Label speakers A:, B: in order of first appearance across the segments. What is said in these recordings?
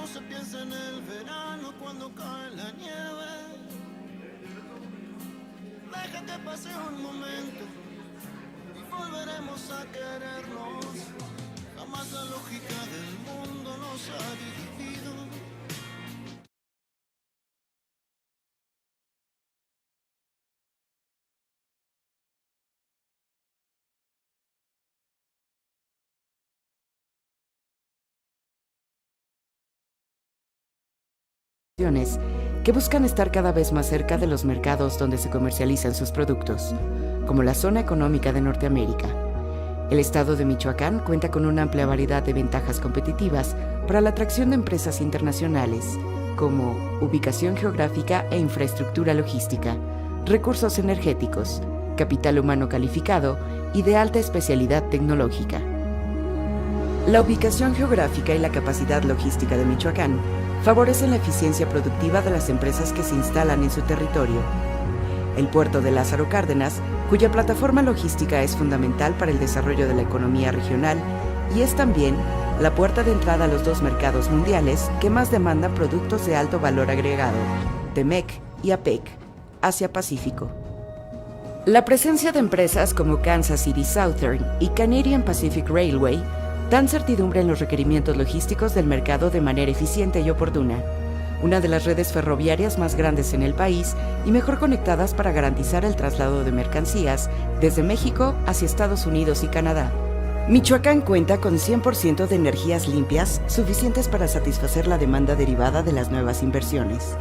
A: no se piensa en el verano cuando cae la nieve. Deja que pase un momento y volveremos a querernos. Jamás la lógica del mundo nos ha dividido.
B: Que buscan estar cada vez más cerca de los mercados donde se comercializan sus productos, como la zona económica de Norteamérica. El estado de Michoacán cuenta con una amplia variedad de ventajas competitivas para la atracción de empresas internacionales, como ubicación geográfica e infraestructura logística, recursos energéticos, capital humano calificado y de alta especialidad tecnológica. La ubicación geográfica y la capacidad logística de Michoacán favorecen la eficiencia productiva de las empresas que se instalan en su territorio. El puerto de Lázaro Cárdenas, cuya plataforma logística es fundamental para el desarrollo de la economía regional y es también la puerta de entrada a los dos mercados mundiales que más demandan productos de alto valor agregado, TEMEC y APEC, Asia-Pacífico. La presencia de empresas como Kansas City Southern y Canadian Pacific Railway dan certidumbre en los requerimientos logísticos del mercado de manera eficiente y oportuna, una de las redes ferroviarias más grandes en el país y mejor conectadas para garantizar el traslado de mercancías desde México hacia Estados Unidos y Canadá. Michoacán cuenta con 100% de energías limpias suficientes para satisfacer la demanda derivada de las nuevas inversiones.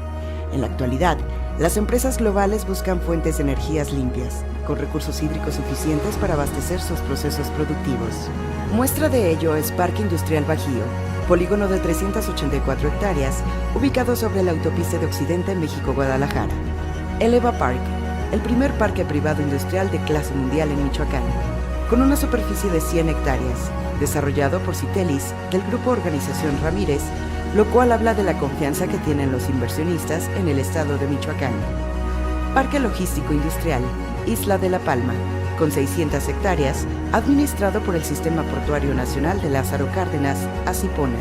B: En la actualidad, las empresas globales buscan fuentes de energías limpias, con recursos hídricos suficientes para abastecer sus procesos productivos. Muestra de ello es Parque Industrial Bajío, polígono de 384 hectáreas, ubicado sobre la autopista de Occidente México-Guadalajara. Eleva Park, el primer parque privado industrial de clase mundial en Michoacán, con una superficie de 100 hectáreas, desarrollado por Citelis del Grupo Organización Ramírez, lo cual habla de la confianza que tienen los inversionistas en el estado de Michoacán. Parque Logístico Industrial, Isla de la Palma, con 600 hectáreas, administrado por el Sistema Portuario Nacional de Lázaro Cárdenas, ASIPONA.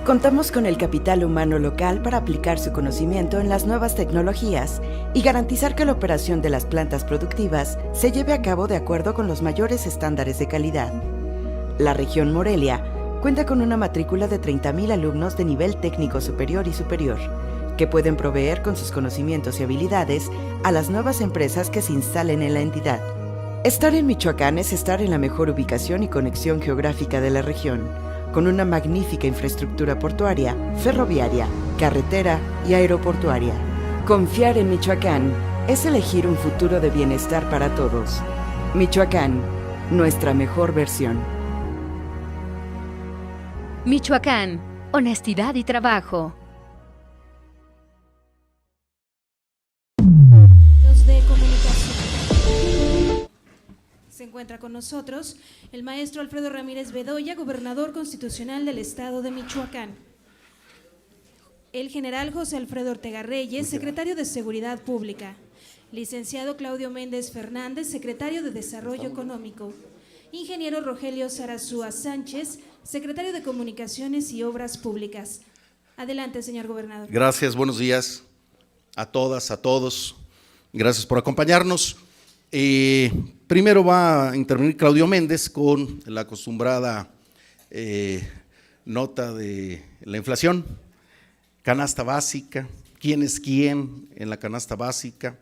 B: Contamos con el capital humano local para aplicar su conocimiento en las nuevas tecnologías y garantizar que la operación de las plantas productivas se lleve a cabo de acuerdo con los mayores estándares de calidad. La región Morelia cuenta con una matrícula de 30,000 alumnos de nivel técnico superior y superior, que pueden proveer con sus conocimientos y habilidades a las nuevas empresas que se instalen en la entidad. Estar en Michoacán es estar en la mejor ubicación y conexión geográfica de la región, con una magnífica infraestructura portuaria, ferroviaria, carretera y aeroportuaria. Confiar en Michoacán es elegir un futuro de bienestar para todos. Michoacán, nuestra mejor versión.
C: Michoacán, honestidad y trabajo.
D: De comunicación. Se encuentra con nosotros el maestro Alfredo Ramírez Bedoya, gobernador constitucional del estado de Michoacán. El general José Alfredo Ortega Reyes, secretario de Seguridad Pública. Licenciado Claudio Méndez Fernández, secretario de Desarrollo Económico. Ingeniero Rogelio Sarazúa Sánchez, secretario de Comunicaciones y Obras Públicas. Adelante, señor gobernador.
E: Gracias, buenos días a todas, a todos. Gracias por acompañarnos. Primero va a intervenir Claudio Méndez con la acostumbrada nota de la inflación, canasta básica, quién es quién en la canasta básica.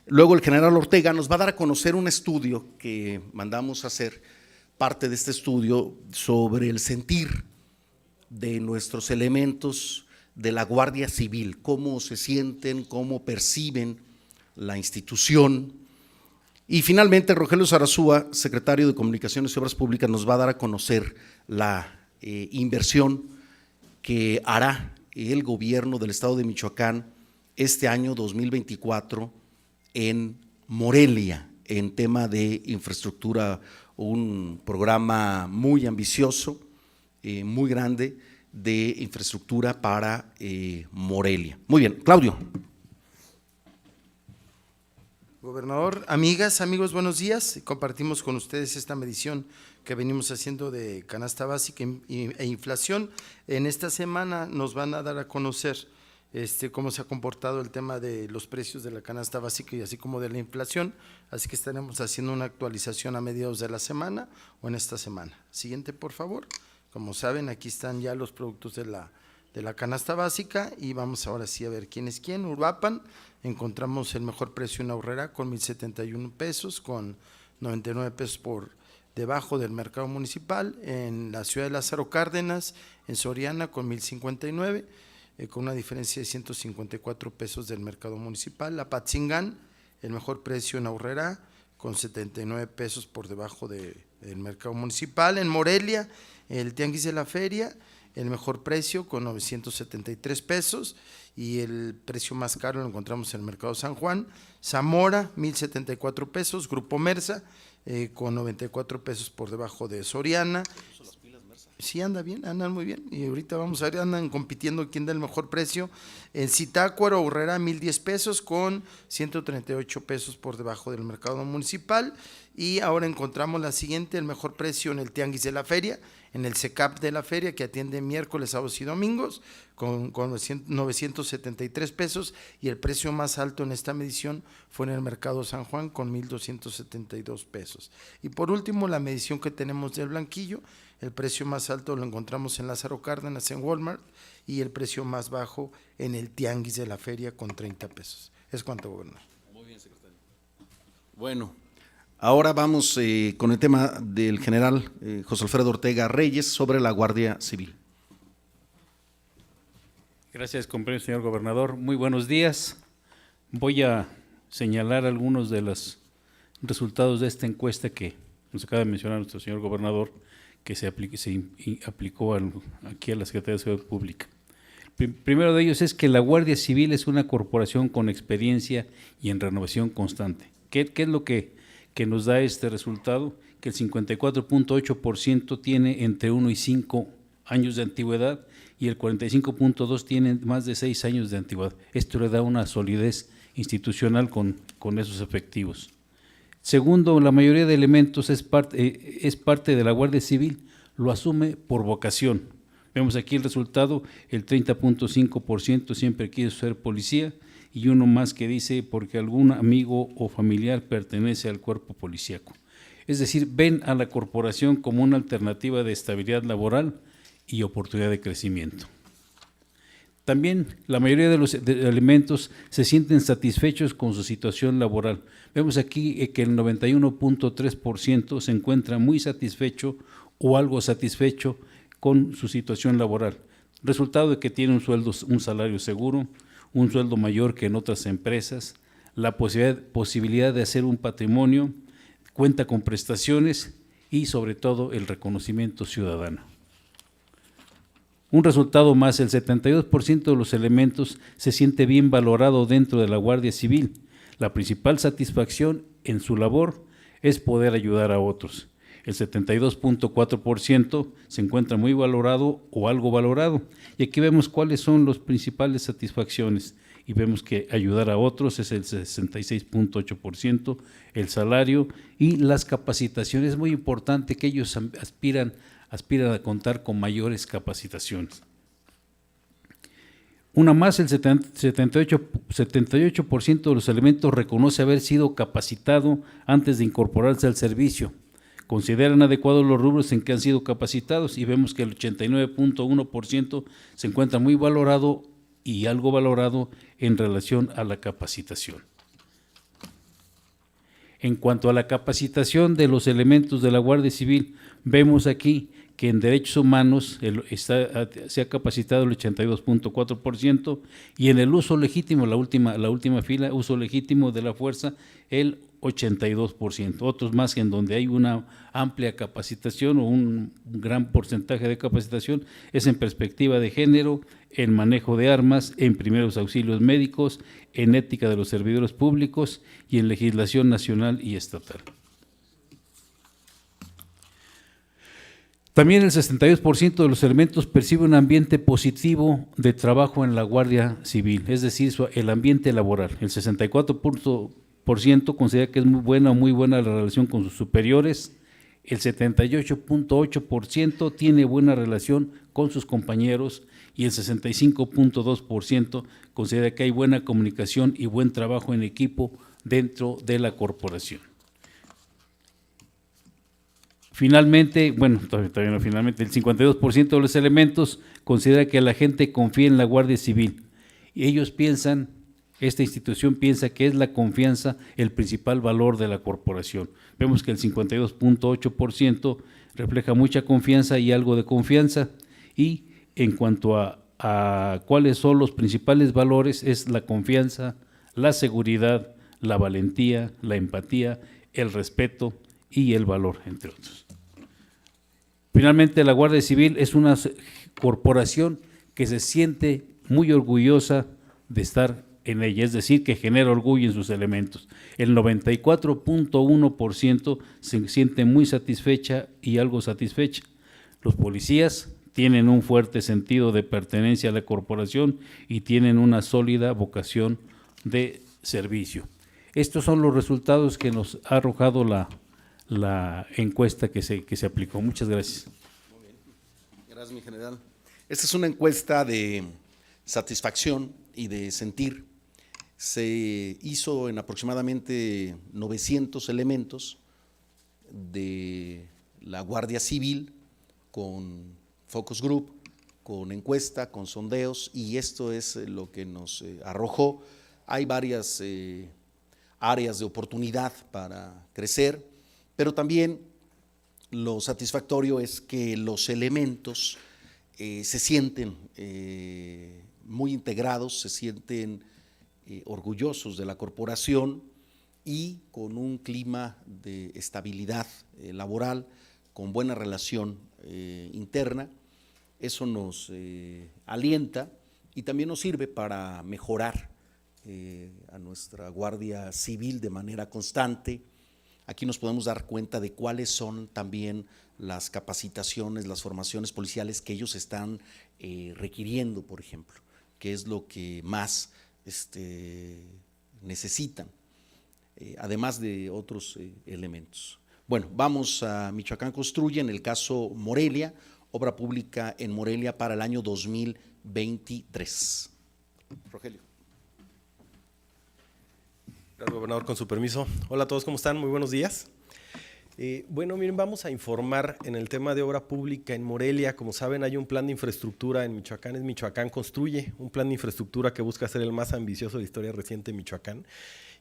E: Luego el general Ortega nos va a dar a conocer un estudio que mandamos a hacer, parte de este estudio sobre el sentir de nuestros elementos de la Guardia Civil, cómo se sienten, cómo perciben la institución. Y finalmente Rogelio Sarazúa, secretario de Comunicaciones y Obras Públicas, nos va a dar a conocer la inversión que hará el gobierno del estado de Michoacán este año 2024 en Morelia, en tema de infraestructura, un programa muy ambicioso, muy grande de infraestructura para Morelia. Muy bien, Claudio.
F: Gobernador, amigas, amigos, buenos días. Compartimos con ustedes esta medición que venimos haciendo de canasta básica e inflación. En esta semana nos van a dar a conocer cómo se ha comportado el tema de los precios de la canasta básica y así como de la inflación, así que estaremos haciendo una actualización a mediados de la semana o en esta semana. Siguiente, por favor. Como saben, aquí están ya los productos de la canasta básica y vamos ahora sí a ver quién es quién. Uruapan, encontramos el mejor precio en Aurrera con 1,071 pesos, con 99 pesos por debajo del mercado municipal. En la ciudad de Lázaro Cárdenas, en Soriana, con 1,059, con una diferencia de 154 pesos del mercado municipal. Apatzingán, el mejor precio en Aurrera, con 79 pesos por debajo del mercado municipal. En Morelia, el Tianguis de la Feria, el mejor precio con 973 pesos y el precio más caro lo encontramos en el mercado San Juan. Zamora, 1,074 pesos, Grupo Mersa, con 94 pesos por debajo de Soriana. Sí, anda bien, andan muy bien y ahorita vamos a ver, andan compitiendo quién da el mejor precio. En Zitácuaro, Aurrera, 1,010 pesos con 138 pesos por debajo del mercado municipal. Y ahora encontramos la siguiente, el mejor precio en el Tianguis de la Feria, en el CECAP de la Feria, que atiende miércoles, sábados y domingos, con 973 pesos, y el precio más alto en esta medición fue en el mercado San Juan, con 1,272 pesos. Y por último, la medición que tenemos del blanquillo, el precio más alto lo encontramos en Lázaro Cárdenas, en Walmart, y el precio más bajo en el Tianguis de la Feria, con 30 pesos. Es cuanto, gobernador.
E: Muy bien, secretario. Bueno, ahora vamos con el tema del general José Alfredo Ortega Reyes sobre la Guardia Civil.
G: Gracias, compañero señor gobernador. Muy buenos días. Voy a señalar algunos de los resultados de esta encuesta que nos acaba de mencionar nuestro señor gobernador, que se aplicó aquí a la Secretaría de Seguridad Pública. Primero de ellos es que la Guardia Civil es una corporación con experiencia y en renovación constante. ¿Qué es lo que nos da este resultado? Que el 54.8% tiene entre 1 y 5 años de antigüedad y el 45.2% tiene más de 6 años de antigüedad. Esto le da una solidez institucional con esos efectivos. Segundo, la mayoría de elementos es parte de la Guardia Civil, lo asume por vocación. Vemos aquí el resultado, el 30.5% siempre quiere ser policía y uno más que dice porque algún amigo o familiar pertenece al cuerpo policíaco. Es decir, ven a la corporación como una alternativa de estabilidad laboral y oportunidad de crecimiento. También la mayoría de los elementos se sienten satisfechos con su situación laboral. Vemos aquí que el 91.3% se encuentra muy satisfecho o algo satisfecho con su situación laboral. Resultado de que tiene un salario seguro, un sueldo mayor que en otras empresas, la posibilidad de hacer un patrimonio, cuenta con prestaciones y sobre todo el reconocimiento ciudadano. Un resultado más, el 72% de los elementos se siente bien valorado dentro de la Guardia Civil. La principal satisfacción en su labor es poder ayudar a otros. El 72.4% se encuentra muy valorado o algo valorado. Y aquí vemos cuáles son las principales satisfacciones. Y vemos que ayudar a otros es el 66.8%, el salario y las capacitaciones. Es muy importante que ellos aspiran a contar con mayores capacitaciones. Una más, el 78% de los elementos reconoce haber sido capacitado antes de incorporarse al servicio. Consideran adecuados los rubros en que han sido capacitados y vemos que el 89.1% se encuentra muy valorado y algo valorado en relación a la capacitación. En cuanto a la capacitación de los elementos de la Guardia Civil, vemos aquí que en derechos humanos se ha capacitado el 82.4% y en el uso legítimo, la última fila, uso legítimo de la fuerza, el 82%. Otros más en donde hay una amplia capacitación o un gran porcentaje de capacitación es en perspectiva de género, en manejo de armas, en primeros auxilios médicos, en ética de los servidores públicos y en legislación nacional y estatal. También el 62% de los elementos percibe un ambiente positivo de trabajo en la Guardia Civil, es decir, el ambiente laboral. El 64% considera que es muy buena la relación con sus superiores. El 78.8% tiene buena relación con sus compañeros y el 65.2% considera que hay buena comunicación y buen trabajo en equipo dentro de la corporación. Finalmente, todavía no finalmente, el 52% de los elementos considera que la gente confía en la Guardia Civil. Y ellos piensan, esta institución piensa que es la confianza el principal valor de la corporación. Vemos que el 52.8% refleja mucha confianza y algo de confianza. Y en cuanto a cuáles son los principales valores, es la confianza, la seguridad, la valentía, la empatía, el respeto y el valor, entre otros. Finalmente, la Guardia Civil es una corporación que se siente muy orgullosa de estar en ella, es decir, que genera orgullo en sus elementos. El 94.1% se siente muy satisfecha y algo satisfecha. Los policías tienen un fuerte sentido de pertenencia a la corporación y tienen una sólida vocación de servicio. Estos son los resultados que nos ha arrojado la encuesta que se aplicó. Muchas gracias.
E: Muy bien. Gracias, mi general. Esta es una encuesta de satisfacción y de sentir. Se hizo en aproximadamente 900 elementos de la Guardia Civil con focus group, con encuesta, con sondeos, y esto es lo que nos arrojó. Hay varias áreas de oportunidad para crecer, pero también lo satisfactorio es que los elementos se sienten muy integrados, se sienten orgullosos de la corporación y con un clima de estabilidad laboral, con buena relación interna. Eso nos alienta y también nos sirve para mejorar a nuestra Guardia Civil de manera constante. Aquí nos podemos dar cuenta de cuáles son también las capacitaciones, las formaciones policiales que ellos están requiriendo, por ejemplo, que es lo que más necesitan, además de otros elementos. Bueno, vamos a Michoacán Construye, en el caso Morelia, obra pública en Morelia para el año 2023. Rogelio.
H: Gracias, gobernador, con su permiso. Hola a todos, ¿cómo están? Muy buenos días. Bueno, miren, vamos a informar en el tema de obra pública en Morelia. Como saben, hay un plan de infraestructura en Michoacán, es Michoacán Construye, un plan de infraestructura que busca ser el más ambicioso de la historia reciente de Michoacán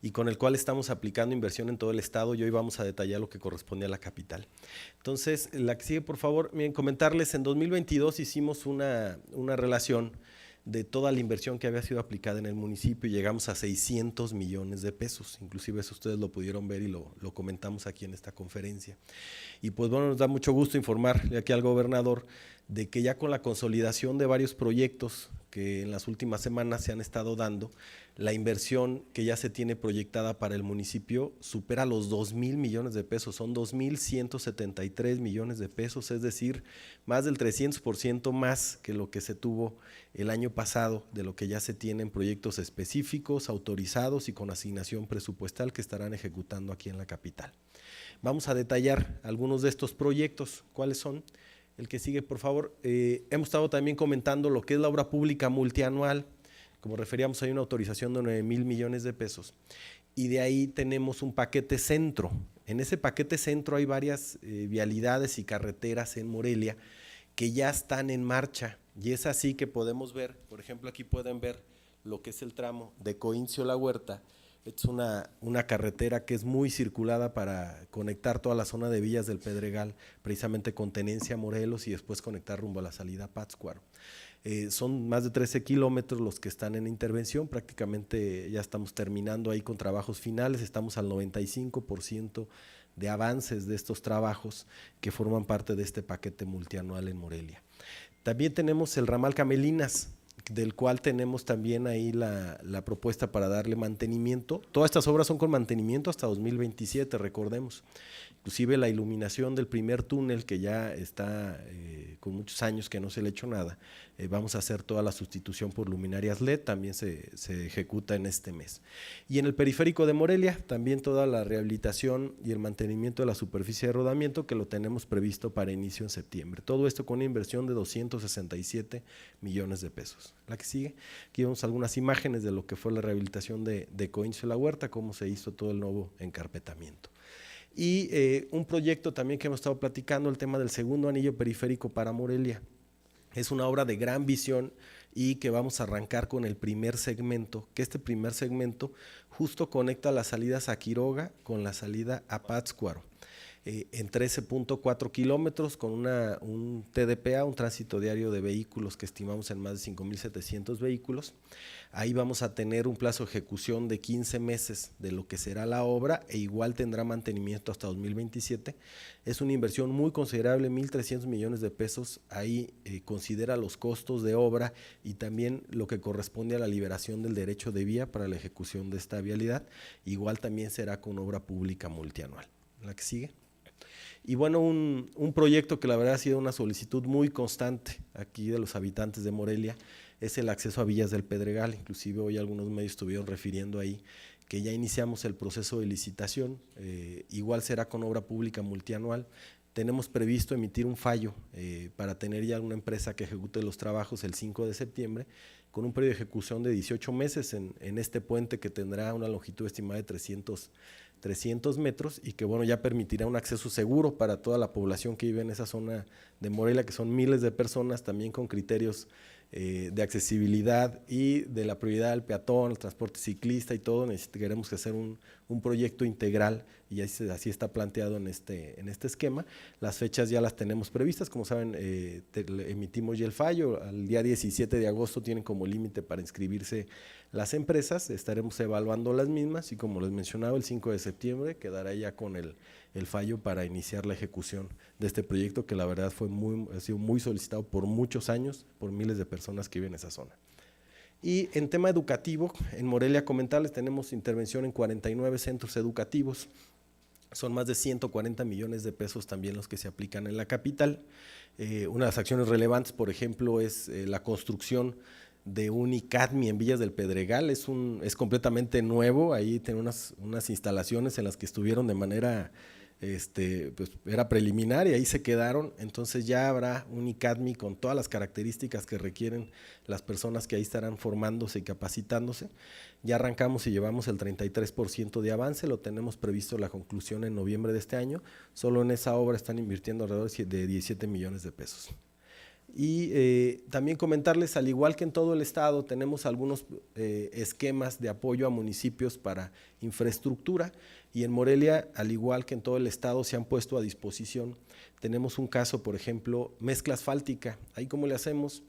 H: y con el cual estamos aplicando inversión en todo el estado, y hoy vamos a detallar lo que corresponde a la capital. Entonces, la que sigue, por favor, miren, comentarles, en 2022 hicimos una relación de toda la inversión que había sido aplicada en el municipio y llegamos a 600 millones de pesos, inclusive eso ustedes lo pudieron ver y lo comentamos aquí en esta conferencia. Y pues bueno, nos da mucho gusto informarle aquí al gobernador de que ya con la consolidación de varios proyectos que en las últimas semanas se han estado dando, la inversión que ya se tiene proyectada para el municipio supera los 2,000 millones de pesos, son 2,173 millones de pesos, es decir, más del 300% más que lo que se tuvo el año pasado, de lo que ya se tiene en proyectos específicos, autorizados y con asignación presupuestal que estarán ejecutando aquí en la capital. Vamos a detallar algunos de estos proyectos. ¿Cuáles son? El que sigue, por favor. Hemos estado también comentando lo que es la obra pública multianual. Como referíamos, hay una autorización de 9,000 millones de pesos. Y de ahí tenemos un paquete centro. En ese paquete centro hay varias vialidades y carreteras en Morelia que ya están en marcha. Y es así que podemos ver, por ejemplo, aquí pueden ver lo que es el tramo de Coincio La Huerta. Es una carretera que es muy circulada para conectar toda la zona de Villas del Pedregal, precisamente con Tenencia, Morelos, y después conectar rumbo a la salida a Pátzcuaro. Son más de 13 kilómetros los que están en intervención, prácticamente ya estamos terminando ahí con trabajos finales, estamos al 95% de avances de estos trabajos que forman parte de este paquete multianual en Morelia. También tenemos el ramal Camelinas, del cual tenemos también ahí la propuesta para darle mantenimiento. Todas estas obras son con mantenimiento hasta 2027, recordemos. Inclusive la iluminación del primer túnel, que ya está con muchos años que no se le ha hecho nada, vamos a hacer toda la sustitución por luminarias LED, también se ejecuta en este mes. Y en el periférico de Morelia, también toda la rehabilitación y el mantenimiento de la superficie de rodamiento, que lo tenemos previsto para inicio en septiembre. Todo esto con una inversión de 267 millones de pesos. La que sigue, aquí vemos algunas imágenes de lo que fue la rehabilitación de Coincio de la Huerta, cómo se hizo todo el nuevo encarpetamiento. Y un proyecto también que hemos estado platicando, el tema del segundo anillo periférico para Morelia. Es una obra de gran visión y que vamos a arrancar con el primer segmento, que este primer segmento justo conecta las salidas a Quiroga con la salida a Pátzcuaro. En 13.4 kilómetros con un TDPA, un tránsito diario de vehículos que estimamos en más de 5.700 vehículos. Ahí vamos a tener un plazo de ejecución de 15 meses de lo que será la obra e igual tendrá mantenimiento hasta 2027. Es una inversión muy considerable, 1.300 millones de pesos. Ahí considera los costos de obra y también lo que corresponde a la liberación del derecho de vía para la ejecución de esta vialidad. Igual también será con obra pública multianual. La que sigue. Y bueno, un proyecto que la verdad ha sido una solicitud muy constante aquí de los habitantes de Morelia es el acceso a Villas del Pedregal. Inclusive hoy algunos medios estuvieron refiriendo ahí que ya iniciamos el proceso de licitación, igual será con obra pública multianual. Tenemos previsto emitir un fallo para tener ya una empresa que ejecute los trabajos el 5 de septiembre con un periodo de ejecución de 18 meses en este puente que tendrá una longitud estimada de 300 metros y que bueno, ya permitirá un acceso seguro para toda la población que vive en esa zona de Morelia, que son miles de personas, también con criterios de accesibilidad y de la prioridad del peatón, el transporte ciclista y todo. Queremos hacer un proyecto integral y así está planteado en este esquema. Las fechas ya las tenemos previstas, como saben, emitimos ya el fallo, al día 17 de agosto tienen como límite para inscribirse las empresas, estaremos evaluando las mismas y como les mencionaba, el 5 de septiembre quedará ya con el fallo para iniciar la ejecución de este proyecto que la verdad ha sido muy solicitado por muchos años, por miles de personas que viven en esa zona. Y en tema educativo, en Morelia comentarles, tenemos intervención en 49 centros educativos, son más de 140 millones de pesos también los que se aplican en la capital. Una de las acciones relevantes, por ejemplo, es la construcción de un ICADMI en Villas del Pedregal, es completamente nuevo, ahí tiene unas instalaciones en las que estuvieron de manera, pues era preliminar y ahí se quedaron, entonces ya habrá un ICADMI con todas las características que requieren las personas que ahí estarán formándose y capacitándose. Ya arrancamos y llevamos el 33% de avance, lo tenemos previsto la conclusión en noviembre de este año, solo en esa obra están invirtiendo alrededor de 17 millones de pesos. Y también comentarles, al igual que en todo el estado, tenemos algunos esquemas de apoyo a municipios para infraestructura y en Morelia, al igual que en todo el estado, se han puesto a disposición. Tenemos un caso, por ejemplo, mezcla asfáltica. Ahí cómo le hacemos,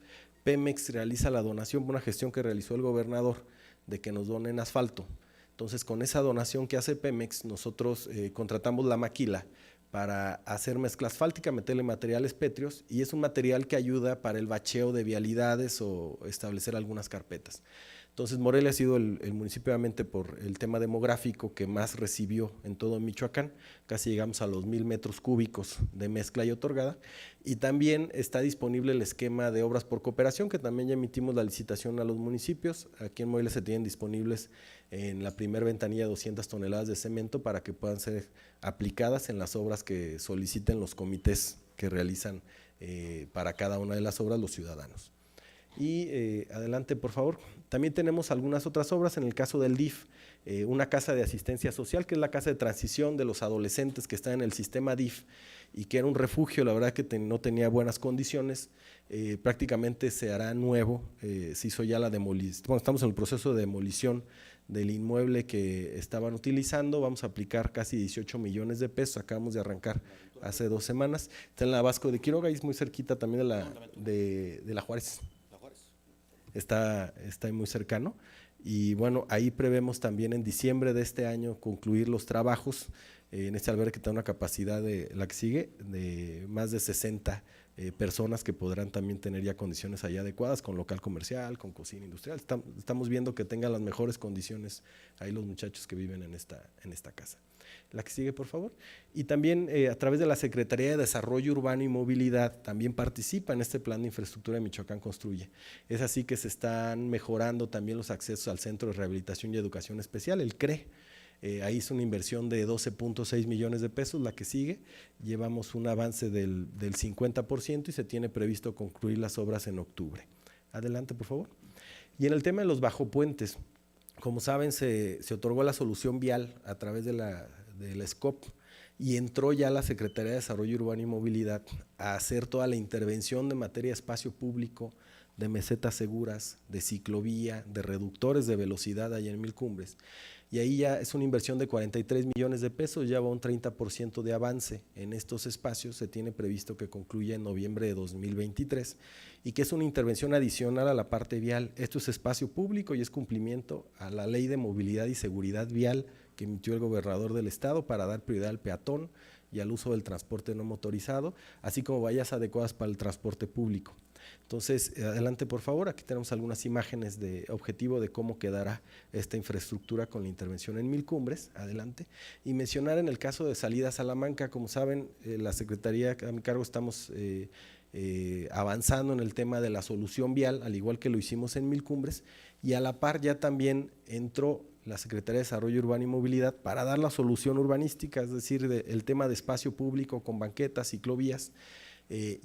H: Pemex realiza la donación por una gestión que realizó el gobernador de que nos donen asfalto. Entonces, con esa donación que hace Pemex, nosotros contratamos la maquila para hacer mezcla asfáltica, meterle materiales pétreos y es un material que ayuda para el bacheo de vialidades o establecer algunas carpetas. Entonces Morelia ha sido el municipio, obviamente por el tema demográfico, que más recibió en todo Michoacán, casi llegamos a los 1,000 metros cúbicos de mezcla y otorgada, y también está disponible el esquema de obras por cooperación, que también ya emitimos la licitación a los municipios. Aquí en Morelia se tienen disponibles en la primera ventanilla 200 toneladas de cemento para que puedan ser aplicadas en las obras que soliciten los comités que realizan para cada una de las obras los ciudadanos. Y adelante, por favor. También tenemos algunas otras obras, en el caso del DIF, una casa de asistencia social, que es la casa de transición de los adolescentes que están en el sistema DIF y que era un refugio, la verdad que no tenía buenas condiciones, prácticamente se hará nuevo, se hizo ya la demolición, bueno, estamos en el proceso de demolición del inmueble que estaban utilizando, vamos a aplicar casi 18 millones de pesos, acabamos de arrancar hace 2 semanas, está en la Vasco de Quiroga y es muy cerquita también de la Juárez. Está muy cercano y bueno, ahí prevemos también en diciembre de este año concluir los trabajos en este albergue que tiene una capacidad de la que sigue de más de 60 personas que podrán también tener ya condiciones ahí adecuadas, con local comercial, con cocina industrial. Estamos viendo que tengan las mejores condiciones ahí los muchachos que viven en esta casa. La que sigue, por favor. Y también a través de la Secretaría de Desarrollo Urbano y Movilidad también participa en este plan de infraestructura de Michoacán Construye. Es así que se están mejorando también los accesos al Centro de Rehabilitación y Educación Especial, el CRE. Ahí es una inversión de 12.6 millones de pesos, la que sigue. Llevamos un avance del 50% y se tiene previsto concluir las obras en octubre. Adelante, por favor. Y en el tema de los bajopuentes, como saben, se otorgó la solución vial a través de la SCOP y entró ya la Secretaría de Desarrollo Urbano y Movilidad a hacer toda la intervención de materia de espacio público, de mesetas seguras, de ciclovía, de reductores de velocidad allá en Mil Cumbres. Y ahí ya es una inversión de 43 millones de pesos, ya va un 30% de avance en estos espacios, se tiene previsto que concluya en noviembre de 2023 y que es una intervención adicional a la parte vial. Esto es espacio público y es cumplimiento a la Ley de Movilidad y Seguridad Vial que emitió el gobernador del estado para dar prioridad al peatón y al uso del transporte no motorizado, así como vallas adecuadas para el transporte público. Entonces, adelante por favor, aquí tenemos algunas imágenes de objetivo de cómo quedará esta infraestructura con la intervención en Mil Cumbres, adelante. Y mencionar en el caso de Salida Salamanca, como saben, la Secretaría a mi cargo estamos avanzando en el tema de la solución vial, al igual que lo hicimos en Mil Cumbres, y a la par ya también entró la Secretaría de Desarrollo Urbano y Movilidad para dar la solución urbanística, es decir, el tema de espacio público con banquetas, ciclovías.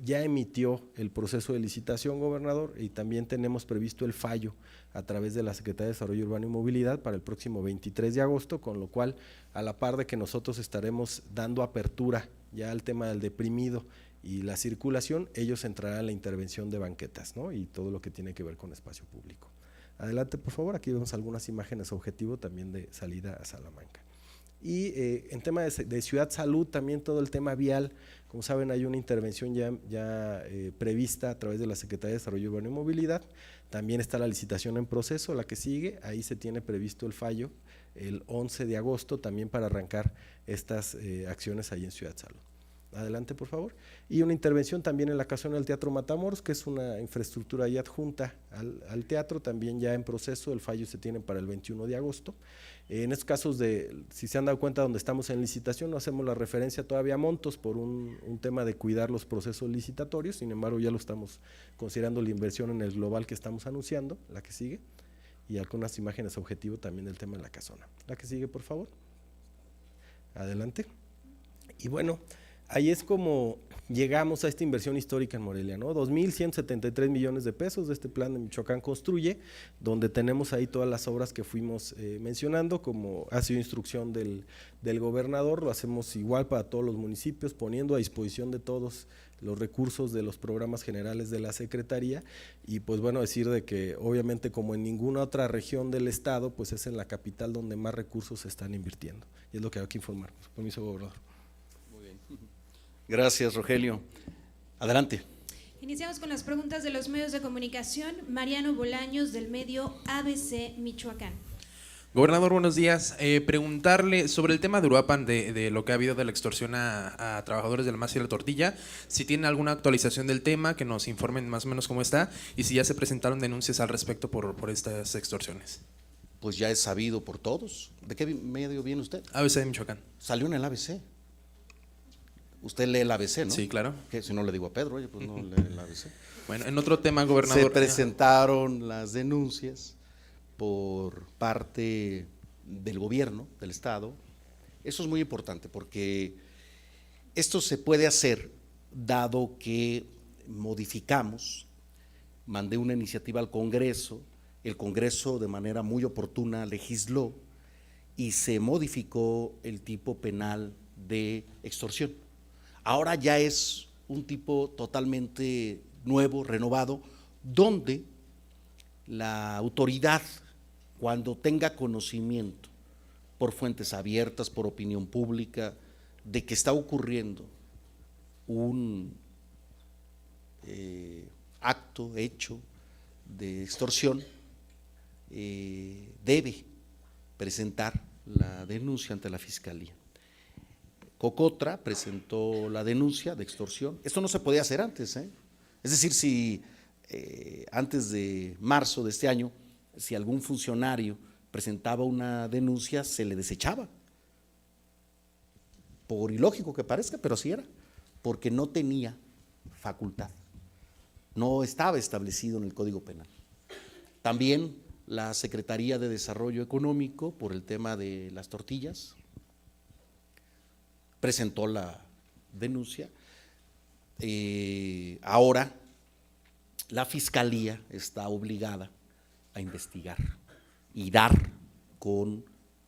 H: Ya emitió el proceso de licitación, gobernador, y también tenemos previsto el fallo a través de la Secretaría de Desarrollo Urbano y Movilidad para el próximo 23 de agosto, con lo cual, a la par de que nosotros estaremos dando apertura ya al tema del deprimido y la circulación, ellos entrarán a la intervención de banquetas, ¿no? Y todo lo que tiene que ver con espacio público. Adelante, por favor, aquí vemos algunas imágenes objetivo también de Salida a Salamanca. Y en tema de Ciudad Salud, también todo el tema vial, como saben, hay una intervención ya prevista a través de la Secretaría de Desarrollo Urbano y Movilidad. También está la licitación en proceso, la que sigue, ahí se tiene previsto el fallo el 11 de agosto también para arrancar estas acciones ahí en Ciudad Salud. Adelante, por favor. Y una intervención también en la casona del Teatro Matamoros, que es una infraestructura ya adjunta al teatro, también ya en proceso, el fallo se tiene para el 21 de agosto. En estos casos, si se han dado cuenta, donde estamos en licitación, no hacemos la referencia todavía a montos por un tema de cuidar los procesos licitatorios, sin embargo ya lo estamos considerando la inversión en el global que estamos anunciando, la que sigue, y algunas imágenes objetivo también del tema de la casona. La que sigue, por favor. Adelante. Y bueno, ahí es como llegamos a esta inversión histórica en Morelia, ¿no? 2.173 millones de pesos de este plan de Michoacán Construye, donde tenemos ahí todas las obras que fuimos mencionando, como ha sido instrucción del gobernador, lo hacemos igual para todos los municipios, poniendo a disposición de todos los recursos de los programas generales de la Secretaría, y pues bueno, decir de que obviamente como en ninguna otra región del estado, pues es en la capital donde más recursos se están invirtiendo, y es lo que hay que informar. Permiso, gobernador.
E: Gracias, Rogelio. Adelante.
D: Iniciamos con las preguntas de los medios de comunicación. Mariano Bolaños, del medio ABC Michoacán.
I: Gobernador, buenos días. Preguntarle sobre el tema de Uruapan, de lo que ha habido de la extorsión a trabajadores del Mazo y la Tortilla, si tiene alguna actualización del tema, que nos informen más o menos cómo está, y si ya se presentaron denuncias al respecto por estas extorsiones.
E: Pues ya es sabido por todos. ¿De qué medio viene usted?
I: ABC de Michoacán.
E: Salió en el ABC. Usted lee el ABC, ¿no?
I: Sí, claro.
E: Que si no le digo a Pedro, oye, pues no lee el ABC.
I: Bueno, en otro tema, gobernador.
E: Se presentaron las denuncias por parte del gobierno, del estado. Eso es muy importante porque esto se puede hacer dado que modificamos, mandé una iniciativa al Congreso, el Congreso de manera muy oportuna legisló y se modificó el tipo penal de extorsión. Ahora ya es un tipo totalmente nuevo, renovado, donde la autoridad, cuando tenga conocimiento por fuentes abiertas, por opinión pública, de que está ocurriendo un hecho de extorsión, debe presentar la denuncia ante la Fiscalía. Cocotra presentó la denuncia de extorsión. Esto no se podía hacer antes, ¿eh? Es decir, si antes de marzo de este año, si algún funcionario presentaba una denuncia, se le desechaba. Por ilógico que parezca, pero así era, porque no tenía facultad, no estaba establecido en el Código Penal. También la Secretaría de Desarrollo Económico, por el tema de las tortillas, presentó la denuncia. Ahora la Fiscalía está obligada a investigar y dar con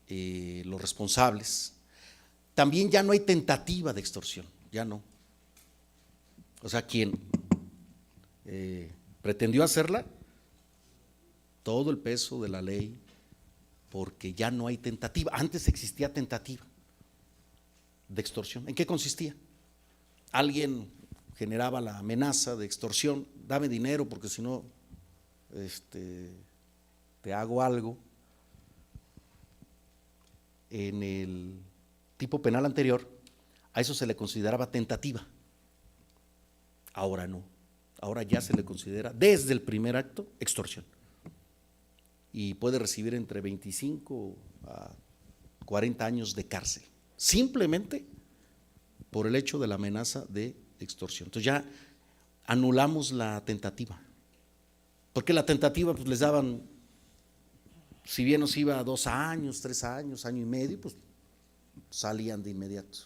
E: los responsables. También ya no hay tentativa de extorsión, ya no. O sea, quien pretendió hacerla, todo el peso de la ley, porque ya no hay tentativa. Antes existía tentativa de extorsión. ¿En qué consistía? Alguien generaba la amenaza de extorsión: dame dinero porque si no te hago algo. En el tipo penal anterior a eso se le consideraba tentativa. Ahora no, ahora ya se le considera desde el primer acto extorsión y puede recibir entre 25 a 40 años de cárcel, simplemente por el hecho de la amenaza de extorsión. Entonces ya anulamos la tentativa, porque la tentativa pues les daban, si bien nos iba a 2 años, 3 años, año y medio, pues salían de inmediato.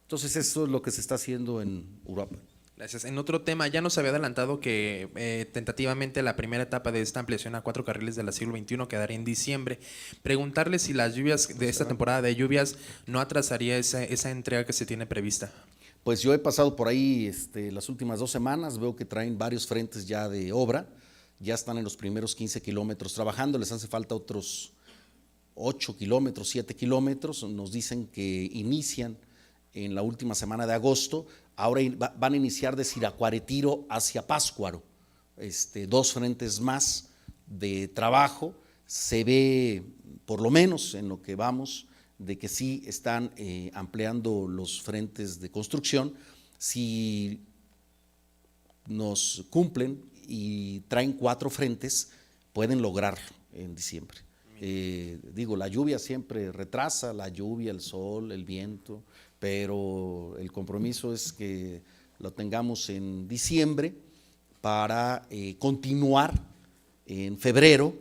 E: Entonces eso es lo que se está haciendo en Uruapan.
I: Gracias. En otro tema, ya nos había adelantado que tentativamente la primera etapa de esta ampliación a 4 carriles de la siglo XXI quedaría en diciembre. Preguntarle si las lluvias de esta temporada de lluvias no atrasaría esa entrega que se tiene prevista.
E: Pues yo he pasado por ahí las últimas 2 semanas, veo que traen varios frentes ya de obra, ya están en los primeros 15 kilómetros trabajando, les hace falta otros 8 kilómetros, 7 kilómetros, nos dicen que inician en la última semana de agosto. Ahora van a iniciar de Siracuaretiro hacia Pátzcuaro, 2 frentes más de trabajo. Se ve, por lo menos en lo que vamos, de que sí están ampliando los frentes de construcción. Si nos cumplen y traen 4 frentes, pueden lograrlo en diciembre. La lluvia siempre retrasa, la lluvia, el sol, el viento, pero el compromiso es que lo tengamos en diciembre para continuar en febrero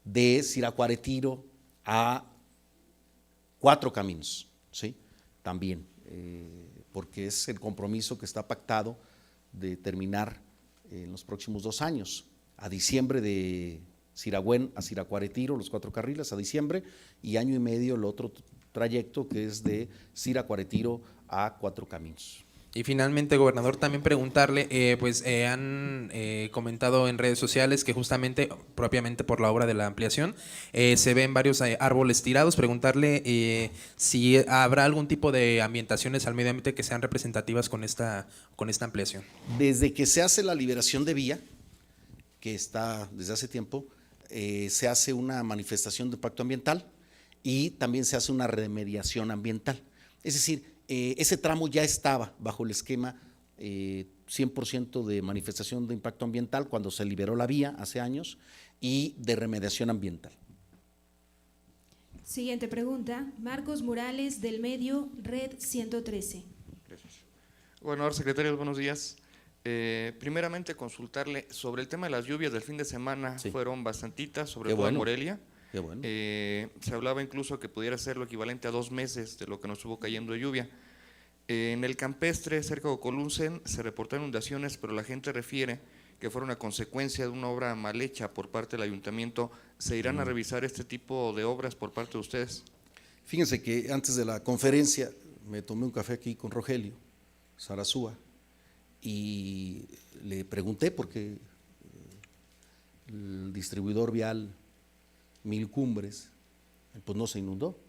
E: de Siracuaretiro a 4 caminos, ¿sí? También, porque es el compromiso que está pactado de terminar en los próximos 2 años, a diciembre de Siragüen a Siracuaretiro, los 4 carriles a diciembre, y año y medio el otro trayecto que es de Siracuaretiro a 4 caminos.
I: Y finalmente, gobernador, también preguntarle, han comentado en redes sociales que justamente, propiamente por la obra de la ampliación, se ven varios árboles tirados. Preguntarle si habrá algún tipo de ambientaciones al medio ambiente que sean representativas con esta ampliación.
E: Desde que se hace la liberación de vía, que está desde hace tiempo, se hace una manifestación de impacto ambiental y también se hace una remediación ambiental. Es decir, ese tramo ya estaba bajo el esquema 100% de manifestación de impacto ambiental cuando se liberó la vía hace años y de remediación ambiental.
D: Siguiente pregunta, Marcos Morales del medio Red 113.
J: Gracias. Gobernador, secretarios, buenos días. Primeramente consultarle sobre el tema de las lluvias del fin de semana. Sí. Fueron bastantitas, sobre todo en Morelia.
E: Qué bueno.
J: Se hablaba incluso que pudiera ser lo equivalente a 2 meses de lo que nos estuvo cayendo de lluvia. En el campestre, cerca de Ocolunsen, se reportaron inundaciones, pero la gente refiere que fueron a consecuencia de una obra mal hecha por parte del ayuntamiento. ¿Se irán a revisar este tipo de obras por parte de ustedes?
E: Fíjense que antes de la conferencia me tomé un café aquí con Rogelio Sarasúa y le pregunté porque el distribuidor vial Mil Cumbres pues no se inundó,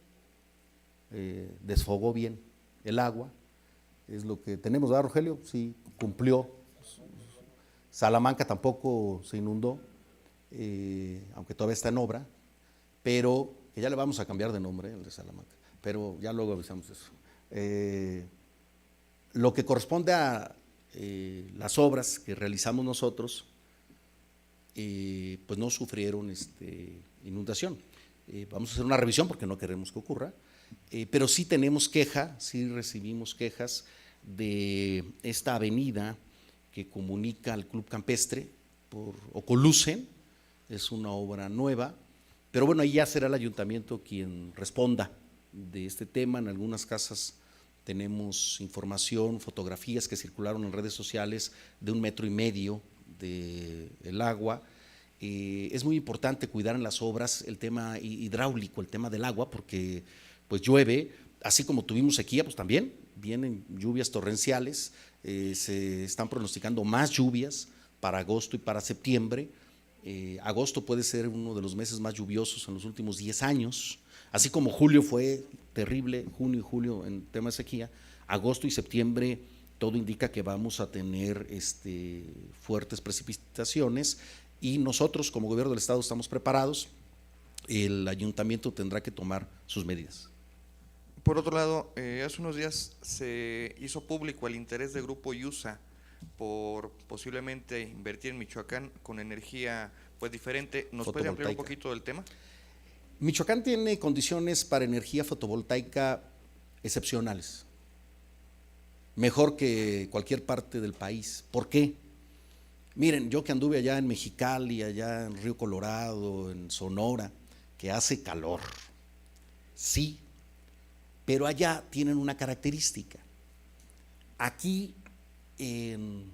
E: desfogó bien el agua, es lo que tenemos, ¿verdad, Rogelio? Sí, cumplió. Salamanca tampoco se inundó, aunque todavía está en obra, pero que ya le vamos a cambiar de nombre, el de Salamanca, pero ya luego avisamos eso. Lo que corresponde a las obras que realizamos nosotros, pues no sufrieron inundación. Vamos a hacer una revisión porque no queremos que ocurra, pero sí tenemos queja, sí recibimos quejas de esta avenida que comunica al Club Campestre por Ocolucen, es una obra nueva, pero bueno, ahí ya será el ayuntamiento quien responda de este tema. En algunas casas tenemos información, fotografías que circularon en redes sociales de 1,5 metros del agua. Es muy importante cuidar en las obras el tema hidráulico, el tema del agua, porque pues llueve, así como tuvimos sequía, pues también vienen lluvias torrenciales, se están pronosticando más lluvias para agosto y para septiembre. Agosto puede ser uno de los meses más lluviosos en los últimos 10 años, así como julio fue terrible, junio y julio en tema de sequía, agosto y septiembre todo indica que vamos a tener fuertes precipitaciones y nosotros como gobierno del estado estamos preparados, el ayuntamiento tendrá que tomar sus medidas.
J: Por otro lado, hace unos días se hizo público el interés del grupo IUSA por posiblemente invertir en Michoacán con energía pues diferente. ¿Nos puede ampliar un poquito del tema?
E: Michoacán tiene condiciones para energía fotovoltaica excepcionales, mejor que cualquier parte del país. ¿Por qué? Miren, yo que anduve allá en Mexicali, allá en Río Colorado, en Sonora, que hace calor, sí, pero allá tienen una característica. Aquí en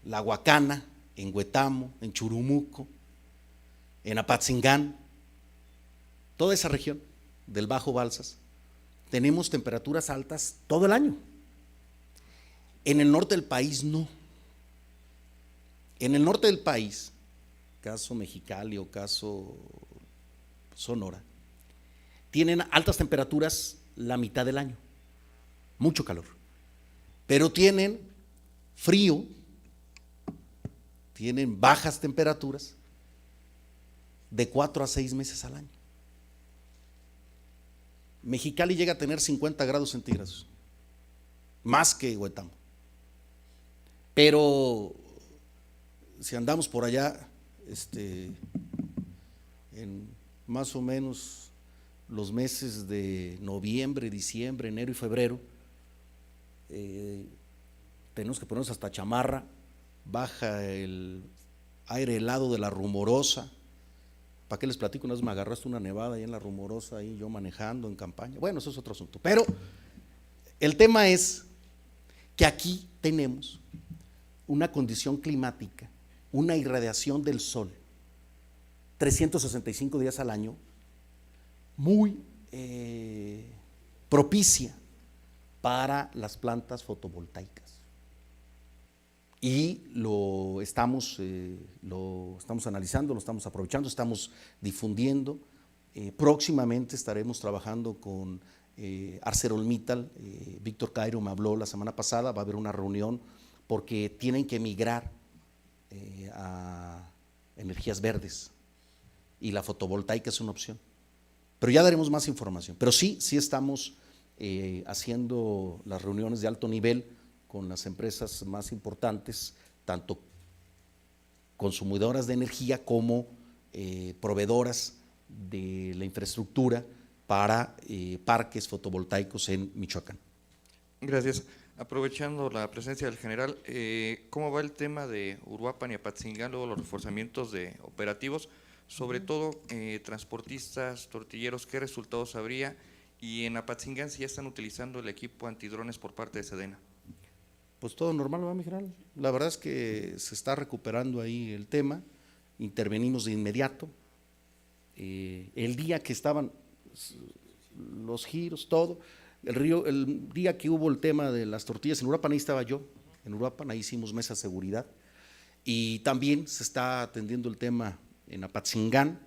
E: La Huacana, en Huetamo, en Churumuco, en Apatzingán, toda esa región del Bajo Balsas, tenemos temperaturas altas todo el año. En el norte del país no. En el norte del país, caso Mexicali o caso Sonora, tienen altas temperaturas la mitad del año, mucho calor, pero tienen frío, tienen bajas temperaturas de 4 a 6 meses al año. Mexicali llega a tener 50 grados centígrados, más que Huetamo, pero si andamos por allá, en más o menos los meses de noviembre, diciembre, enero y febrero, tenemos que ponernos hasta chamarra, baja el aire helado de la Rumorosa. ¿Para qué les platico? Una vez me agarraste una nevada ahí en la Rumorosa, ahí yo manejando en campaña. Bueno, eso es otro asunto. Pero el tema es que aquí tenemos una condición climática, una irradiación del sol, 365 días al año, muy propicia para las plantas fotovoltaicas. Y lo estamos analizando, lo estamos aprovechando, estamos difundiendo. Próximamente estaremos trabajando con ArcelorMittal. Víctor Cairo me habló la semana pasada, va a haber una reunión porque tienen que migrar a energías verdes y la fotovoltaica es una opción. Pero ya daremos más información. Pero sí estamos haciendo las reuniones de alto nivel con las empresas más importantes, tanto consumidoras de energía como proveedoras de la infraestructura para parques fotovoltaicos en Michoacán.
J: Gracias. Aprovechando la presencia del general, ¿cómo va el tema de Uruapan y Apatzingán, luego los reforzamientos de operativos? Sobre todo, transportistas, tortilleros, ¿qué resultados habría? Y en Apatzingán, si ya están utilizando el equipo antidrones por parte de Sedena.
E: Pues todo normal, ¿verdad, mi general? La verdad es que se está recuperando ahí el tema, intervenimos de inmediato. El día que estaban los giros, todo, el día que hubo el tema de las tortillas en Uruapan, ahí estaba yo, en Uruapan, ahí hicimos mesa de seguridad. Y también se está atendiendo el tema en Apatzingán,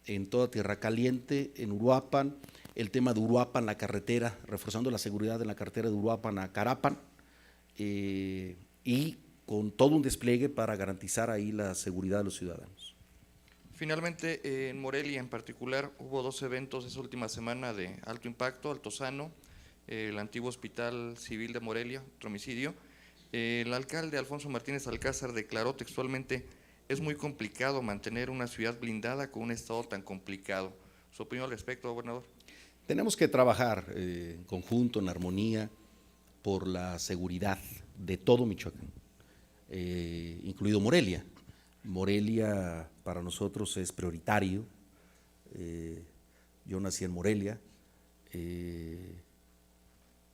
E: en toda Tierra Caliente, en Uruapan, el tema de Uruapan, la carretera, reforzando la seguridad en la carretera de Uruapan a Carapan, y con todo un despliegue para garantizar ahí la seguridad de los ciudadanos.
J: Finalmente, en Morelia en particular, hubo 2 eventos esa última semana de alto impacto, Altozano el antiguo Hospital Civil de Morelia, otro homicidio. El alcalde Alfonso Martínez Alcázar declaró textualmente: es muy complicado mantener una ciudad blindada con un estado tan complicado. ¿Su opinión al respecto, gobernador?
E: Tenemos que trabajar en conjunto, en armonía, por la seguridad de todo Michoacán, incluido Morelia. Morelia para nosotros es prioritario. Yo nací en Morelia,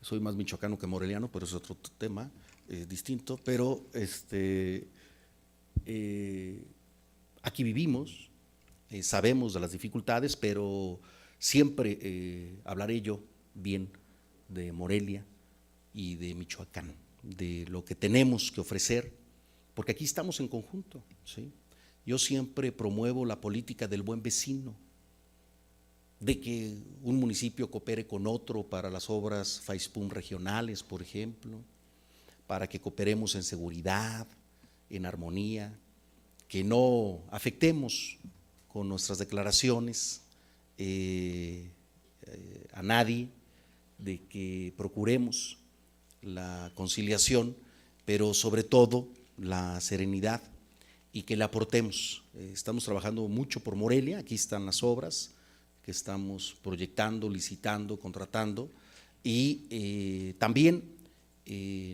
E: soy más michoacano que moreliano, pero es otro tema distinto, pero aquí vivimos, sabemos de las dificultades, pero siempre hablaré yo bien de Morelia y de Michoacán, de lo que tenemos que ofrecer, porque aquí estamos en conjunto, ¿sí? Yo siempre promuevo la política del buen vecino, de que un municipio coopere con otro para las obras FAISPUM regionales, por ejemplo, para que cooperemos en seguridad, en armonía, que no afectemos con nuestras declaraciones a nadie, de que procuremos la conciliación, pero sobre todo la serenidad, y que le aportemos. Estamos trabajando mucho por Morelia, aquí están las obras que estamos proyectando, licitando, contratando, y también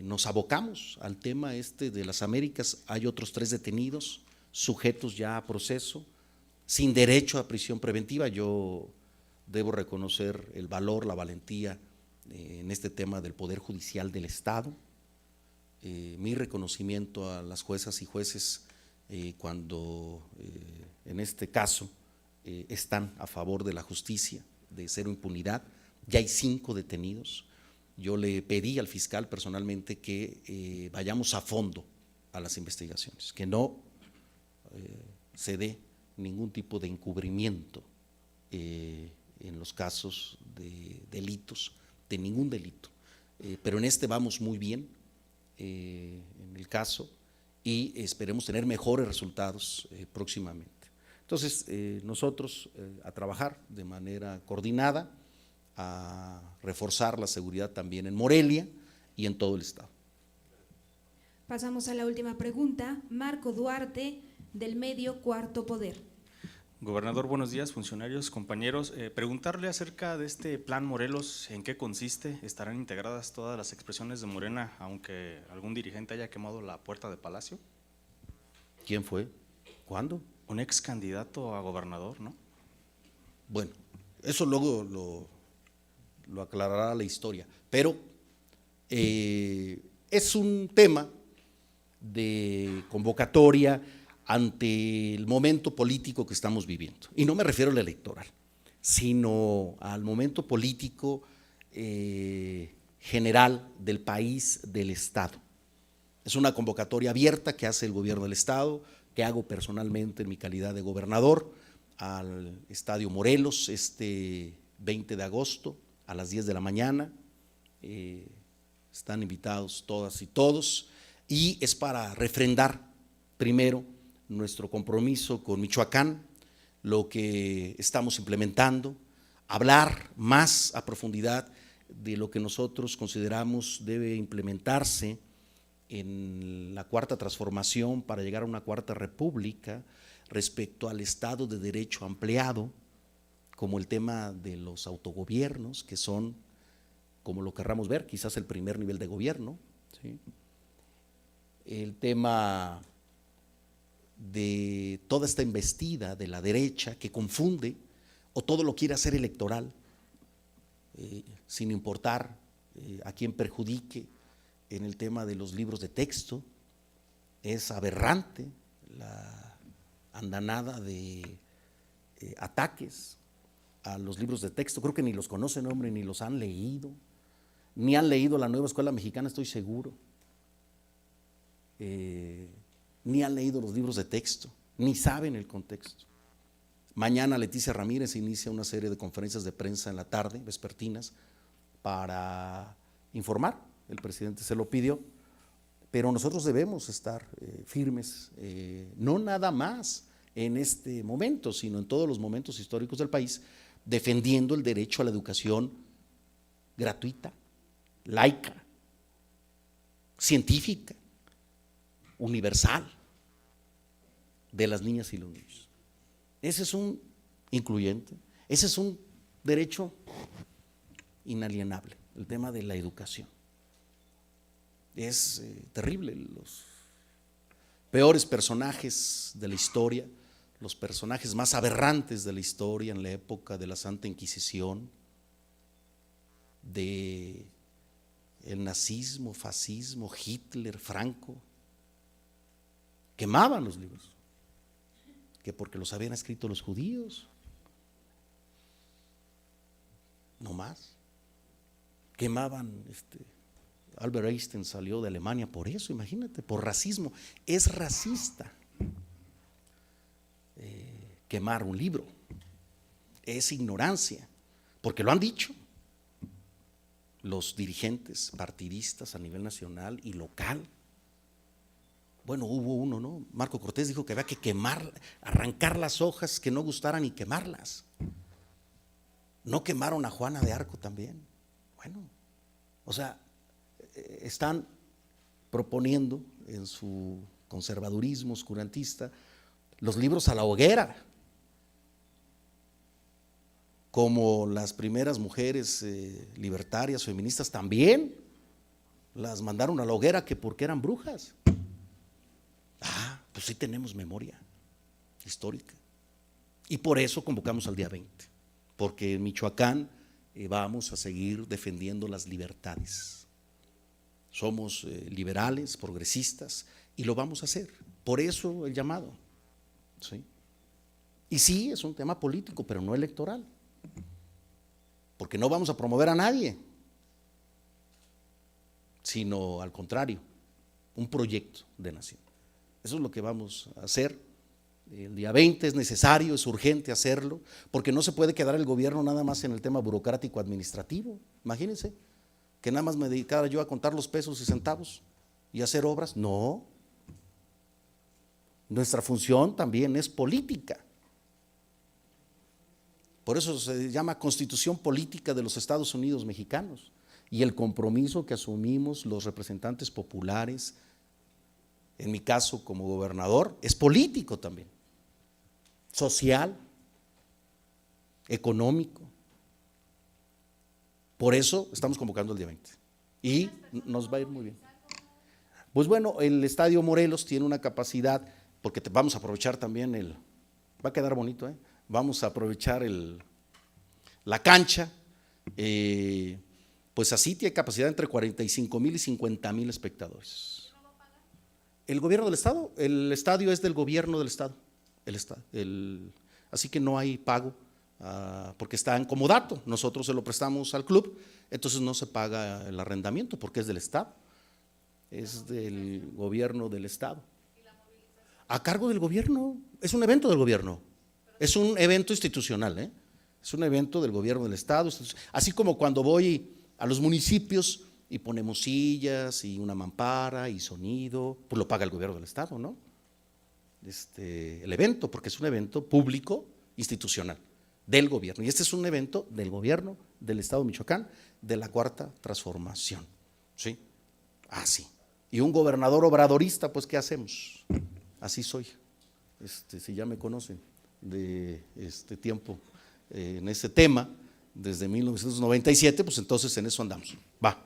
E: nos abocamos al tema de las Américas. Hay otros 3 detenidos, sujetos ya a proceso, sin derecho a prisión preventiva. Yo debo reconocer el valor, la valentía en este tema del Poder Judicial del Estado. Mi reconocimiento a las juezas y jueces cuando en este caso están a favor de la justicia, de cero impunidad. Ya hay 5 detenidos. Yo le pedí al fiscal personalmente que vayamos a fondo a las investigaciones, que no se dé ningún tipo de encubrimiento en los casos de delitos, de ningún delito, pero en este vamos muy bien en el caso, y esperemos tener mejores resultados próximamente. Entonces, nosotros a trabajar de manera coordinada, a reforzar la seguridad también en Morelia y en todo el estado.
D: Pasamos a la última pregunta. Marco Duarte, del medio Cuarto Poder.
K: Gobernador, buenos días, funcionarios, compañeros. Preguntarle acerca de este Plan Morelos, ¿en qué consiste? ¿Estarán integradas todas las expresiones de Morena, aunque algún dirigente haya quemado la puerta de Palacio?
E: ¿Quién fue? ¿Cuándo?
K: Un ex candidato a gobernador, ¿no?
E: Bueno, eso luego lo aclarará la historia, pero es un tema de convocatoria ante el momento político que estamos viviendo. Y no me refiero al electoral, sino al momento político general del país, del Estado. Es una convocatoria abierta que hace el gobierno del Estado, que hago personalmente en mi calidad de gobernador, al Estadio Morelos este 20 de agosto a las 10 de la mañana. Están invitados todas y todos, y es para refrendar primero nuestro compromiso con Michoacán, lo que estamos implementando, hablar más a profundidad de lo que nosotros consideramos debe implementarse en la Cuarta Transformación para llegar a una Cuarta República respecto al Estado de Derecho ampliado, como el tema de los autogobiernos, que son, como lo querramos ver, quizás el primer nivel de gobierno, ¿sí? El tema de toda esta embestida de la derecha que confunde o todo lo quiere hacer electoral, sin importar a quién perjudique. En el tema de los libros de texto es aberrante la andanada de ataques a los libros de texto. Creo que ni los conocen, hombre, ni los han leído, ni han leído la Nueva Escuela Mexicana, estoy seguro. Ni han leído los libros de texto, ni saben el contexto. Mañana Leticia Ramírez inicia una serie de conferencias de prensa en la tarde, vespertinas, para informar. El presidente se lo pidió, pero nosotros debemos estar firmes, no nada más en este momento, sino en todos los momentos históricos del país, defendiendo el derecho a la educación gratuita, laica, científica, universal de las niñas y los niños. Ese es un incluyente, ese es un derecho inalienable, el tema de la educación. Es terrible, los peores personajes de la historia, los personajes más aberrantes de la historia en la época de la Santa Inquisición, de el nazismo, fascismo, Hitler, Franco, quemaban los libros, que porque los habían escrito los judíos, no más, quemaban, Albert Einstein salió de Alemania por eso, imagínate, por racismo, es racista quemar un libro, es ignorancia, porque lo han dicho los dirigentes partidistas a nivel nacional y local. Bueno, hubo uno, ¿no? Marco Cortés dijo que había que quemar, arrancar las hojas que no gustaran y quemarlas. ¿No quemaron a Juana de Arco también? Bueno, o sea, están proponiendo en su conservadurismo oscurantista los libros a la hoguera, como las primeras mujeres libertarias, feministas también las mandaron a la hoguera que porque eran brujas. Ah, pues sí tenemos memoria histórica y por eso convocamos al día 20, porque en Michoacán vamos a seguir defendiendo las libertades. Somos liberales, progresistas y lo vamos a hacer, por eso el llamado, ¿sí? Y sí, es un tema político, pero no electoral, porque no vamos a promover a nadie, sino al contrario, un proyecto de nación. Eso es lo que vamos a hacer. El día 20 es necesario, es urgente hacerlo, porque no se puede quedar el gobierno nada más en el tema burocrático administrativo. Imagínense que nada más me dedicara yo a contar los pesos y centavos y hacer obras. No, nuestra función también es política. Por eso se llama Constitución Política de los Estados Unidos Mexicanos, y el compromiso que asumimos los representantes populares, en mi caso como gobernador, es político también, social, económico. Por eso estamos convocando el día 20 y nos va a ir muy bien. Pues bueno, el Estadio Morelos tiene una capacidad, porque vamos a aprovechar también va a quedar bonito, vamos a aprovechar la cancha, pues así tiene capacidad entre 45,000 y 50,000 espectadores. El gobierno del estado, el estadio es del gobierno del estado, así que no hay pago, porque está en comodato, nosotros se lo prestamos al club, entonces no se paga el arrendamiento porque es del estado, es del gobierno del estado. A cargo del gobierno, es un evento del gobierno, es un evento institucional, es un evento del gobierno del estado, así como cuando voy a los municipios y ponemos sillas y una mampara y sonido, pues lo paga el gobierno del estado, ¿no? El evento, porque es un evento público institucional del gobierno, y este es un evento del gobierno del estado de Michoacán, de la Cuarta Transformación, ¿sí? Así. Y un gobernador obradorista, pues ¿qué hacemos? Así soy, si ya me conocen de este tiempo en ese tema, desde 1997, pues entonces en eso andamos, va.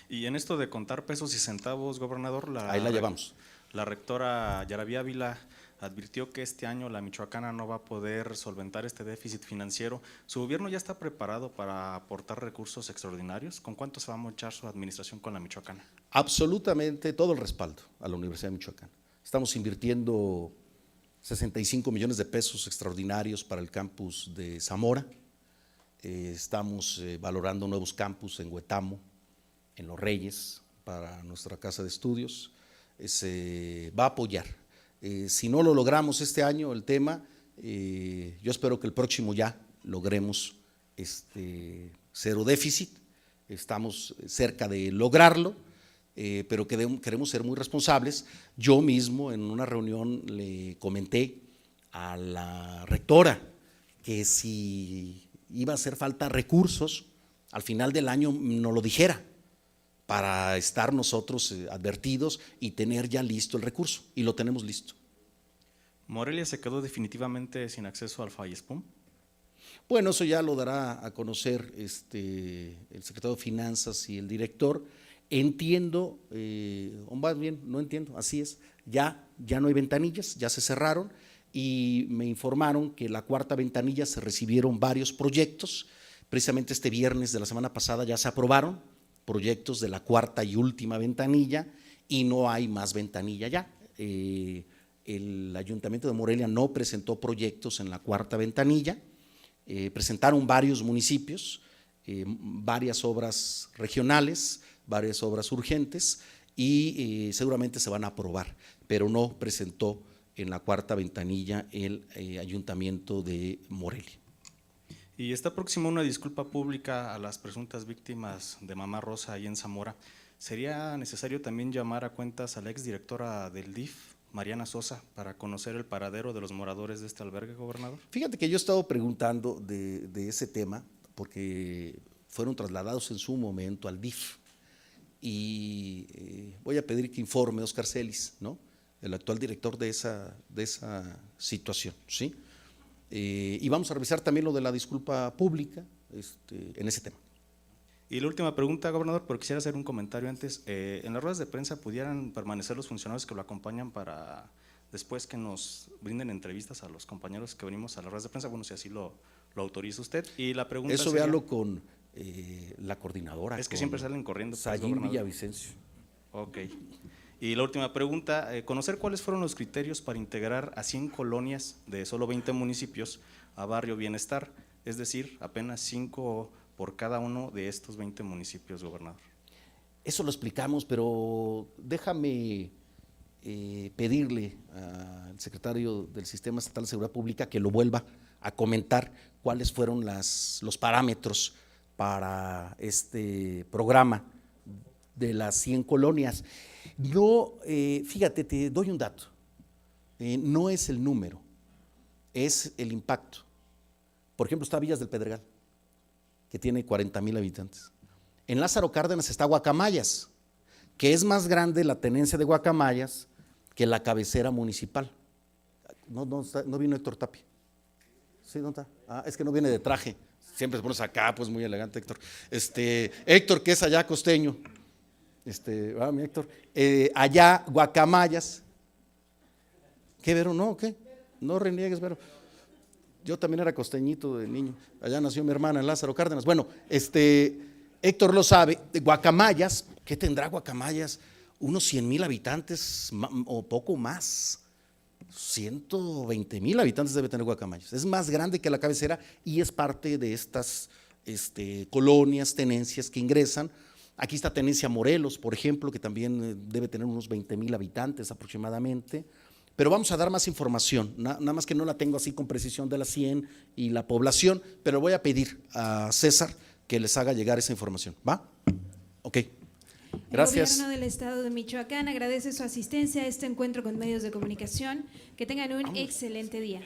K: Y en esto de contar pesos y centavos, gobernador,
E: ahí la llevamos.
K: La rectora Yaraví Ávila advirtió que este año la michoacana no va a poder solventar este déficit financiero. ¿Su gobierno ya está preparado para aportar recursos extraordinarios? ¿Con cuánto se va a mochar su administración con la michoacana? Absolutamente todo el respaldo a la Universidad de Michoacán. Estamos invirtiendo 65 millones de pesos extraordinarios para el campus de Zamora. Estamos valorando nuevos campus en Huetamo, en Los Reyes, para nuestra casa de estudios. Se va a apoyar. Si no lo logramos este año el tema, yo espero que el próximo ya logremos cero déficit. Estamos cerca de lograrlo, pero queremos ser muy responsables. Yo mismo en una reunión le comenté a la rectora que si iba a hacer falta recursos, al final del año no lo dijera,
E: para estar nosotros advertidos y tener ya listo el recurso, y lo tenemos listo.
K: ¿Morelia se quedó definitivamente sin acceso al Fallespum?
E: Bueno, eso ya lo dará a conocer el secretario de Finanzas y el director. Entiendo, o más bien, no entiendo, así es, ya no hay ventanillas, ya se cerraron, y me informaron que la cuarta ventanilla se recibieron varios proyectos. Precisamente este viernes de la semana pasada ya se aprobaron proyectos de la cuarta y última ventanilla, y no hay más ventanilla ya. El Ayuntamiento de Morelia no presentó proyectos en la cuarta ventanilla, presentaron varios municipios, varias obras regionales, varias obras urgentes, y seguramente se van a aprobar, pero no presentó en la cuarta ventanilla el Ayuntamiento de Morelia.
K: Y está próxima una disculpa pública a las presuntas víctimas de Mamá Rosa ahí en Zamora. ¿Sería necesario también llamar a cuentas a la exdirectora del DIF, Mariana Sosa, para conocer el paradero de los moradores de este albergue, gobernador?
E: Fíjate que yo he estado preguntando de ese tema, porque fueron trasladados en su momento al DIF, y voy a pedir que informe Óscar Celis, ¿no?, el actual director de esa situación, ¿sí? Y vamos a revisar también lo de la disculpa pública en ese tema.
K: Y la última pregunta, gobernador, pero quisiera hacer un comentario antes. En las ruedas de prensa pudieran permanecer los funcionarios que lo acompañan para después que nos brinden entrevistas a los compañeros que venimos a las ruedas de prensa, bueno, si así lo autoriza usted. Y la pregunta
E: eso
K: sería,
E: véalo con la coordinadora.
K: Es que siempre salen corriendo.
E: Sayín Villavicencio.
K: Ok. Y la última pregunta, conocer cuáles fueron los criterios para integrar a 100 colonias de solo 20 municipios a Barrio Bienestar, es decir, apenas 5 por cada uno de estos 20 municipios, gobernador.
E: Eso lo explicamos, pero déjame pedirle al secretario del Sistema Estatal de Seguridad Pública que lo vuelva a comentar cuáles fueron los parámetros para este programa de las 100 colonias. No, fíjate, te doy un dato, no es el número, es el impacto. Por ejemplo, está Villas del Pedregal, que tiene 40,000 habitantes. En Lázaro Cárdenas está Guacamayas, que es más grande la tenencia de Guacamayas que la cabecera municipal. No vino Héctor Tapia. ¿Sí, dónde está? Ah, es que no viene de traje, siempre se pone acá, pues muy elegante Héctor. Héctor, que es allá costeño. Mi Héctor, allá Guacamayas. ¿Qué, Vero? ¿No? ¿Qué? No reniegues, Vero. Yo también era costeñito de niño, allá nació mi hermana en Lázaro Cárdenas. Bueno, Héctor lo sabe, Guacamayas, ¿qué tendrá Guacamayas? Unos 100,000 habitantes o poco más. 120,000 habitantes debe tener Guacamayas. Es más grande que la cabecera y es parte de estas colonias, tenencias que ingresan. Aquí está Tenencia Morelos, por ejemplo, que también debe tener unos 20,000 habitantes aproximadamente, pero vamos a dar más información, nada más que no la tengo así con precisión de las 100 y la población, pero voy a pedir a César que les haga llegar esa información, ¿va? Ok, gracias.
D: El Gobierno del Estado de Michoacán agradece su asistencia a este encuentro con medios de comunicación. Que tengan un excelente día.